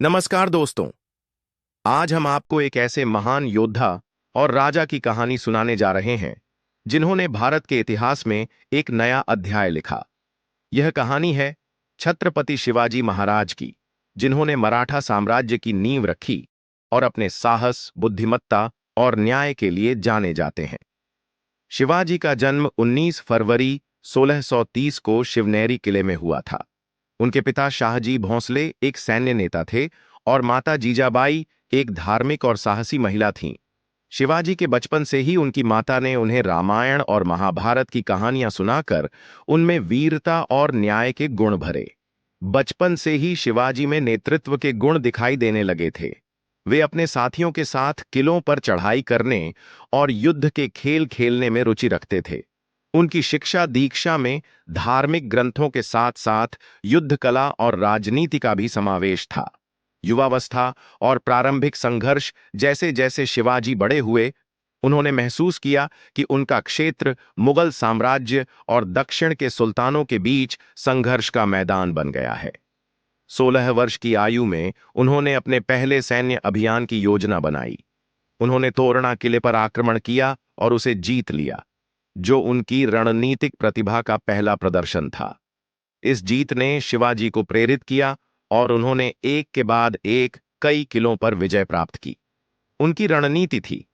नमस्कार दोस्तों। आज हम आपको एक ऐसे महान योद्धा और राजा की कहानी सुनाने जा रहे हैं जिन्होंने भारत के इतिहास में एक नया अध्याय लिखा। यह कहानी है छत्रपति शिवाजी महाराज की, जिन्होंने मराठा साम्राज्य की नींव रखी और अपने साहस, बुद्धिमत्ता और न्याय के लिए जाने जाते हैं। शिवाजी का जन्म 19 फरवरी 1630 को शिवनेरी किले में हुआ था। उनके पिता शाहजी भोंसले एक सैन्य नेता थे और माता जीजाबाई एक धार्मिक और साहसी महिला थीं। शिवाजी के बचपन से ही उनकी माता ने उन्हें रामायण और महाभारत की कहानियां सुनाकर उनमें वीरता और न्याय के गुण भरे। बचपन से ही शिवाजी में नेतृत्व के गुण दिखाई देने लगे थे। वे अपने साथियों के साथ किलों पर चढ़ाई करने और युद्ध के खेल खेलने में रुचि रखते थे। उनकी शिक्षा दीक्षा में धार्मिक ग्रंथों के साथ साथ युद्ध कला और राजनीति का भी समावेश था। युवावस्था और प्रारंभिक संघर्ष जैसे जैसे शिवाजी बड़े हुए, उन्होंने महसूस किया कि उनका क्षेत्र मुगल साम्राज्य और दक्षिण के सुल्तानों के बीच संघर्ष का मैदान बन गया है। 16 वर्ष की आयु में उन्होंने अपने पहले सैन्य अभियान की योजना बनाई। उन्होंने तोरणा किले पर आक्रमण किया और उसे जीत लिया, जो उनकी रणनीतिक प्रतिभा का पहला प्रदर्शन था। इस जीत ने शिवाजी को प्रेरित किया और उन्होंने एक के बाद एक कई किलों पर विजय प्राप्त की। उनकी रणनीति थी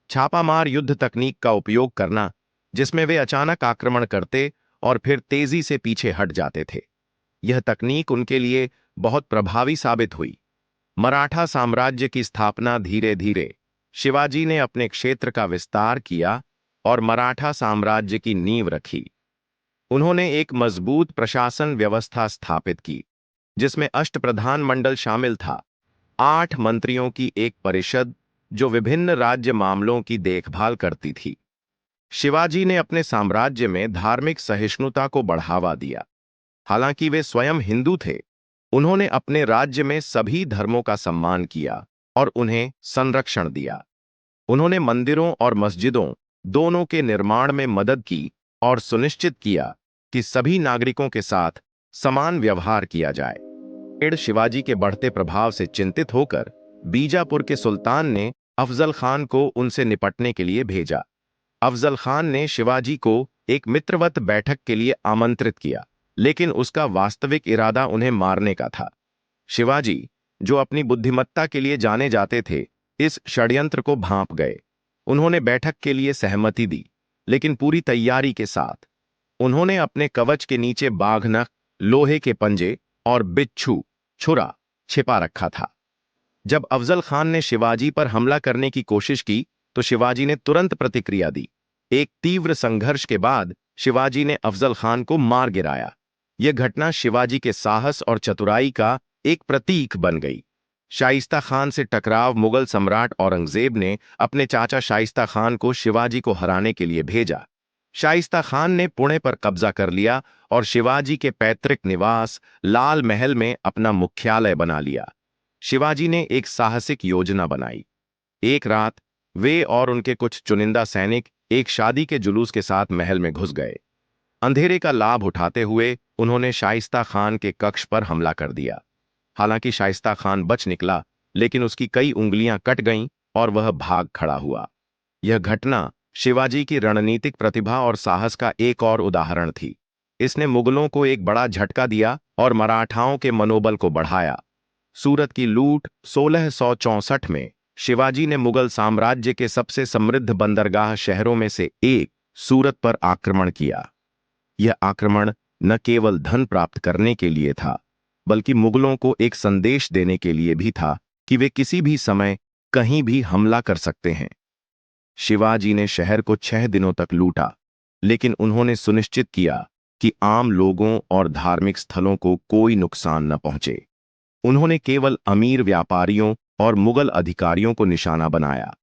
छापामार युद्ध तकनीक का उपयोग करना, जिसमें वे अचानक आक्रमण करते और फिर तेजी से पीछे हट जाते थे। यह तकनीक उनके लिए बहुत प्रभावी साबित हुई। मराठा साम्राज्य की स्थापना धीरे धीरे शिवाजी ने अपने क्षेत्र का विस्तार किया और मराठा साम्राज्य की नींव रखी। उन्होंने एक मजबूत प्रशासन व्यवस्था स्थापित की, जिसमें अष्टप्रधान मंडल शामिल था, 8 मंत्रियों की एक परिषद जो विभिन्न राज्य मामलों की देखभाल करती थी। शिवाजी ने अपने साम्राज्य में धार्मिक सहिष्णुता को बढ़ावा दिया। हालांकि वे स्वयं हिंदू थे, उन्होंने अपने राज्य में सभी धर्मों का सम्मान किया और उन्हें संरक्षण दिया। उन्होंने मंदिरों और मस्जिदों दोनों के निर्माण में मदद की और सुनिश्चित किया कि सभी नागरिकों के साथ समान व्यवहार किया जाए। फिर शिवाजी के बढ़ते प्रभाव से चिंतित होकर बीजापुर के सुल्तान ने अफजल खान को उनसे निपटने के लिए भेजा। अफजल खान ने शिवाजी को एक मित्रवत बैठक के लिए आमंत्रित किया, लेकिन उसका वास्तविक इरादा उन्हें मारने का था। शिवाजी, जो अपनी बुद्धिमत्ता के लिए जाने जाते थे, इस षड्यंत्र को भांप गए। उन्होंने बैठक के लिए सहमति दी, लेकिन पूरी तैयारी के साथ। उन्होंने अपने कवच के नीचे बाघनख, लोहे के पंजे और बिच्छू छुरा छिपा रखा था। जब अफजल खान ने शिवाजी पर हमला करने की कोशिश की, तो शिवाजी ने तुरंत प्रतिक्रिया दी। एक तीव्र संघर्ष के बाद शिवाजी ने अफजल खान को मार गिराया। यह घटना शिवाजी के साहस और चतुराई का एक प्रतीक बन गई। शाइस्ता खान से टकराव मुगल सम्राट औरंगजेब ने अपने चाचा शाइस्ता खान को शिवाजी को हराने के लिए भेजा। शाइस्ता खान ने पुणे पर कब्जा कर लिया और शिवाजी के पैतृक निवास लाल महल में अपना मुख्यालय बना लिया। शिवाजी ने एक साहसिक योजना बनाई। एक रात वे और उनके कुछ चुनिंदा सैनिक एक शादी के जुलूस के साथ महल में घुस गए। अंधेरे का लाभ उठाते हुए उन्होंने शाइस्ता खान के कक्ष पर हमला कर दिया। हालांकि शाइस्ता खान बच निकला, लेकिन उसकी कई उंगलियां कट गईं और वह भाग खड़ा हुआ। यह घटना शिवाजी की रणनीतिक प्रतिभा और साहस का एक और उदाहरण थी। इसने मुगलों को एक बड़ा झटका दिया और मराठाओं के मनोबल को बढ़ाया। सूरत की लूट 1664 में शिवाजी ने मुगल साम्राज्य के सबसे समृद्ध बंदरगाह शहरों में से एक सूरत पर आक्रमण किया। यह आक्रमण न केवल धन प्राप्त करने के लिए था, बल्कि मुगलों को एक संदेश देने के लिए भी था कि वे किसी भी समय कहीं भी हमला कर सकते हैं। शिवाजी ने शहर को 6 दिनों तक लूटा, लेकिन उन्होंने सुनिश्चित किया कि आम लोगों और धार्मिक स्थलों को कोई नुकसान न पहुंचे। उन्होंने केवल अमीर व्यापारियों और मुगल अधिकारियों को निशाना बनाया।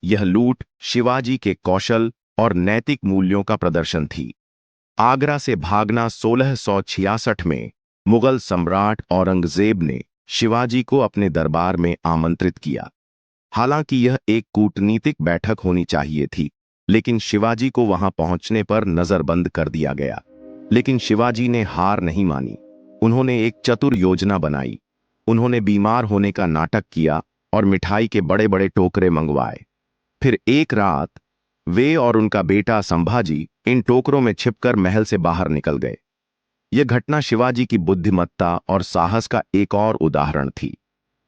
यह लूट शिवाजी के कौशल और नैतिक मूल्यों का प्रदर्शन थी। आगरा से भागना 1666 में मुगल सम्राट औरंगजेब ने शिवाजी को अपने दरबार में आमंत्रित किया। हालांकि यह एक कूटनीतिक बैठक होनी चाहिए थी, लेकिन शिवाजी को वहां पहुंचने पर नजरबंद कर दिया गया। लेकिन शिवाजी ने हार नहीं मानी। उन्होंने एक चतुर योजना बनाई। उन्होंने बीमार होने का नाटक किया और मिठाई के बड़े बड़े टोकरे मंगवाए। फिर एक रात वे और उनका बेटा संभाजी इन टोकरों में छिपकर महल से बाहर निकल गए। यह घटना शिवाजी की बुद्धिमत्ता और साहस का एक और उदाहरण थी।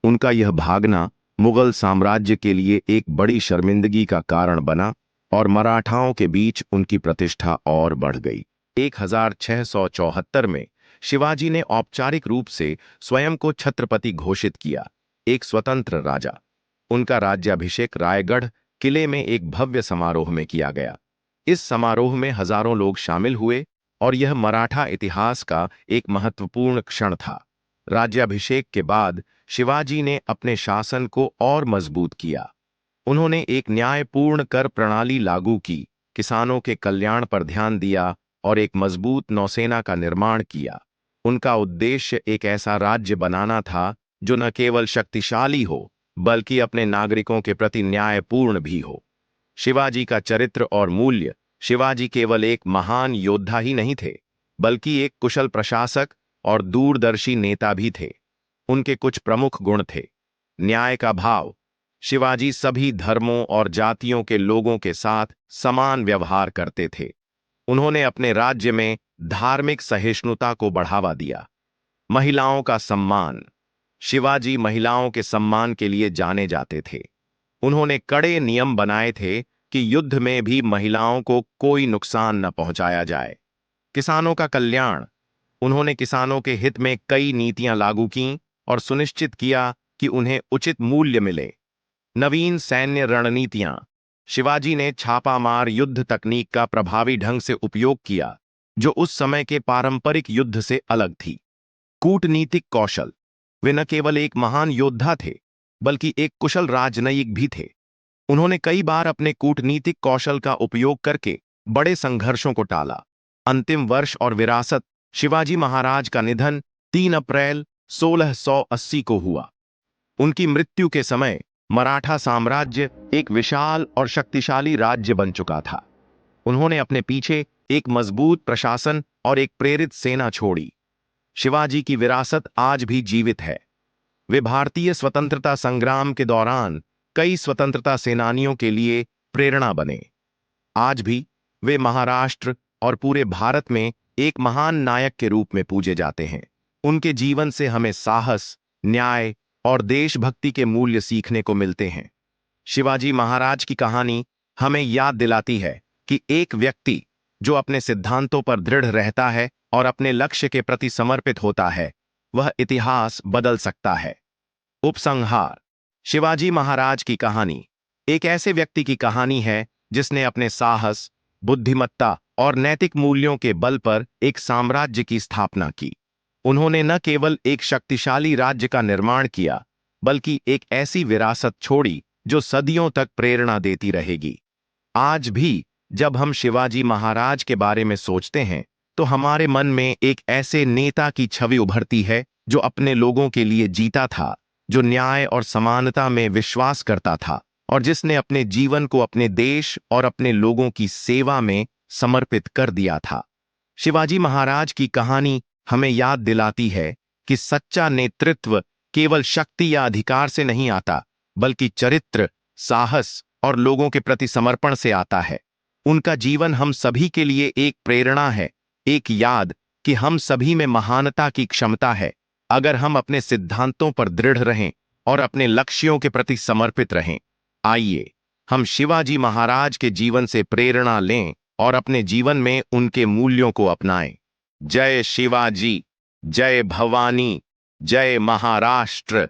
उनका यह भागना मुगल साम्राज्य के लिए एक बड़ी शर्मिंदगी का कारण बना और मराठाओं के बीच उनकी प्रतिष्ठा और बढ़ गई। 1674 में शिवाजी ने औपचारिक रूप से स्वयं को छत्रपति घोषित किया, एक स्वतंत्र राजा। उनका राज्याभिषेक रायगढ़ किले में एक भव्य समारोह में किया गया। इस समारोह में हजारों लोग शामिल हुए और यह मराठा इतिहास का एक महत्वपूर्ण क्षण था। राज्याभिषेक के बाद शिवाजी ने अपने शासन को और मजबूत किया। उन्होंने एक न्यायपूर्ण कर प्रणाली लागू की, किसानों के कल्याण पर ध्यान दिया और एक मजबूत नौसेना का निर्माण किया। उनका उद्देश्य एक ऐसा राज्य बनाना था जो न केवल शक्तिशाली हो बल्कि अपने नागरिकों के प्रति न्यायपूर्ण भी हो। शिवाजी का चरित्र और मूल्य। शिवाजी केवल एक महान योद्धा ही नहीं थे, बल्कि एक कुशल प्रशासक और दूरदर्शी नेता भी थे। उनके कुछ प्रमुख गुण थे। न्याय का भाव। शिवाजी सभी धर्मों और जातियों के लोगों के साथ समान व्यवहार करते थे। उन्होंने अपने राज्य में धार्मिक सहिष्णुता को बढ़ावा दिया। महिलाओं का सम्मान। शिवाजी महिलाओं के सम्मान के लिए जाने जाते थे। उन्होंने कड़े नियम बनाए थे कि युद्ध में भी महिलाओं को कोई नुकसान न पहुंचाया जाए। किसानों का कल्याण। उन्होंने किसानों के हित में कई नीतियां लागू कीं और सुनिश्चित किया कि उन्हें उचित मूल्य मिले। नवीन सैन्य रणनीतियां। शिवाजी ने छापामार युद्ध तकनीक का प्रभावी ढंग से उपयोग किया, जो उस समय के पारंपरिक युद्ध से अलग थी। कूटनीतिक कौशल। वे न केवल एक महान योद्धा थे, बल्कि एक कुशल राजनयिक भी थे। उन्होंने कई बार अपने कूटनीतिक कौशल का उपयोग करके बड़े संघर्षों को टाला। अंतिम वर्ष और विरासत। शिवाजी महाराज का निधन 3 अप्रैल 1680 को हुआ। उनकी मृत्यु के समय मराठा साम्राज्य एक विशाल और शक्तिशाली राज्य बन चुका था। उन्होंने अपने पीछे एक मजबूत प्रशासन और एक प्रेरित सेना छोड़ी। शिवाजी की विरासत आज भी जीवित है। वे भारतीय स्वतंत्रता संग्राम के दौरान कई स्वतंत्रता सेनानियों के लिए प्रेरणा बने। आज भी वे महाराष्ट्र और पूरे भारत में एक महान नायक के रूप में पूजे जाते हैं। उनके जीवन से हमें साहस, न्याय और देशभक्ति के मूल्य सीखने को मिलते हैं। शिवाजी महाराज की कहानी हमें याद दिलाती है कि एक व्यक्ति जो अपने सिद्धांतों पर दृढ़ रहता है और अपने लक्ष्य के प्रति समर्पित होता है, वह इतिहास बदल सकता है। उपसंहार। शिवाजी महाराज की कहानी एक ऐसे व्यक्ति की कहानी है जिसने अपने साहस, बुद्धिमत्ता और नैतिक मूल्यों के बल पर एक साम्राज्य की स्थापना की। उन्होंने न केवल एक शक्तिशाली राज्य का निर्माण किया, बल्कि एक ऐसी विरासत छोड़ी जो सदियों तक प्रेरणा देती रहेगी। आज भी जब हम शिवाजी महाराज के बारे में सोचते हैं, तो हमारे मन में एक ऐसे नेता की छवि उभरती है जो अपने लोगों के लिए जीता था, जो न्याय और समानता में विश्वास करता था और जिसने अपने जीवन को अपने देश और अपने लोगों की सेवा में समर्पित कर दिया था। शिवाजी महाराज की कहानी हमें याद दिलाती है कि सच्चा नेतृत्व केवल शक्ति या अधिकार से नहीं आता, बल्कि चरित्र, साहस और लोगों के प्रति समर्पण से आता है। उनका जीवन हम सभी के लिए एक प्रेरणा है, एक याद कि हम सभी में महानता की क्षमता है, अगर हम अपने सिद्धांतों पर दृढ़ रहें और अपने लक्ष्यों के प्रति समर्पित रहें। आइए हम शिवाजी महाराज के जीवन से प्रेरणा लें और अपने जीवन में उनके मूल्यों को अपनाएं। जय शिवाजी, जय भवानी, जय महाराष्ट्र।